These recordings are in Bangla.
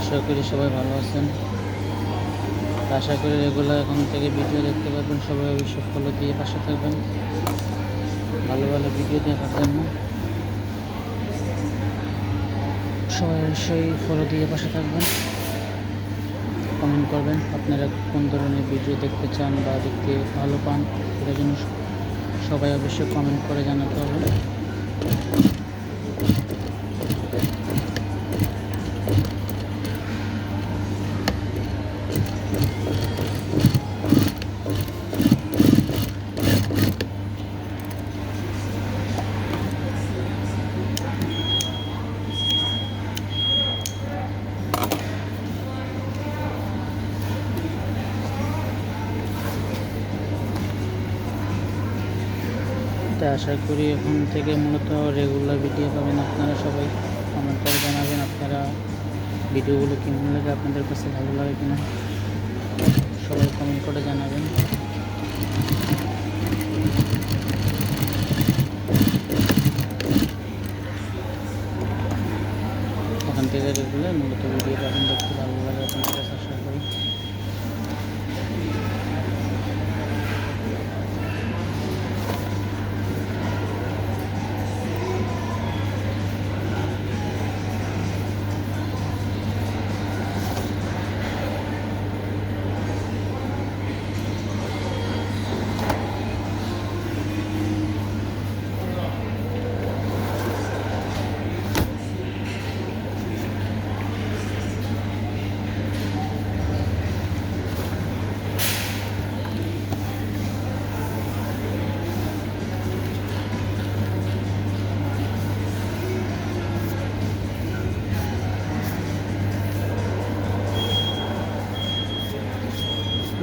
আশা করি সবাই ভালো আছেন। আশা করি রেগুলার এখন থেকে ভিডিও দেখতে পারবেন। সবাই অবশ্যই ফলো দিয়ে পাশে থাকবেন ভালো ভালো ভিডিও দেখার জন্য। সবাই অবশ্যই ফলো দিয়ে পাশে থাকবেন, কমেন্ট করবেন আপনারা কোন ধরনের ভিডিও দেখতে চান বা দেখতে ভালো পান, এটার জন্য সবাই অবশ্যই কমেন্ট করে জানাতে হবে। তাই আশা করি এখন থেকে মূলত রেগুলার ভিডিও পাবেন। আপনারা সবাই কমেন্ট করে জানাবেন আপনারা ভিডিওগুলো কেমন লাগে, আপনাদের কাছে ভালো লাগে কিনা, সবাই কমেন্ট করে জানাবেন। এখান থেকে রেগুলার মূলত ভিডিও পাবেন, দেখতে ভালো লাগে আপনাদের কাছে আশা করি।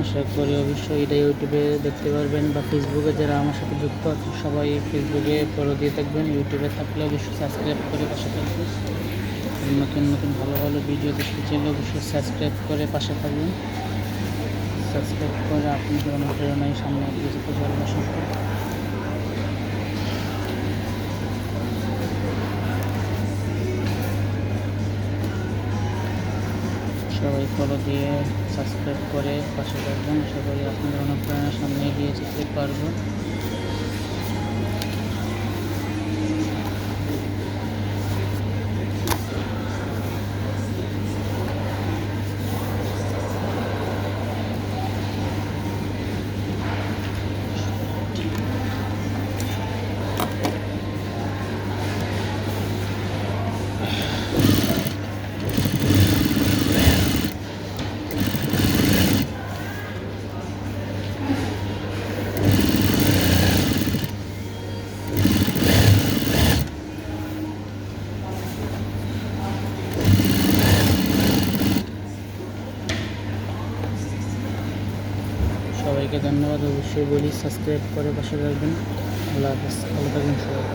আশা করি অবশ্যই এটা ইউটিউবে দেখতে পারবেন বা ফেসবুকে যারা আমার সাথে যুক্ত আছে সবাই ফেসবুকে ফলো দিয়ে থাকবেন। ইউটিউবে থাকলে অবশ্যই সাবস্ক্রাইব করে পাশে থাকবেন। নতুন নতুন ভালো ভালো ভিডিও দেখতে চাইলে অবশ্যই সাবস্ক্রাইব করে পাশে থাকবেন। সাবস্ক্রাইব করে আপনাদের অনুপ্রেরণায় সামনে এগিয়ে যেতে পারবেন। আশা করি সবাই ফলো দিয়ে সাবস্ক্রাইব করে পাশে থাকবেন। আশা করি আপনাদের অনুপ্রেরণার সামনে এগিয়ে যেতে পারবো। সবাইকে ধন্যবাদ। অবশ্যই বলি সাবস্ক্রাইব করে পাশে থাকবেন। আল্লাহ হাফেজ, ভালো থাকবেন সবাই।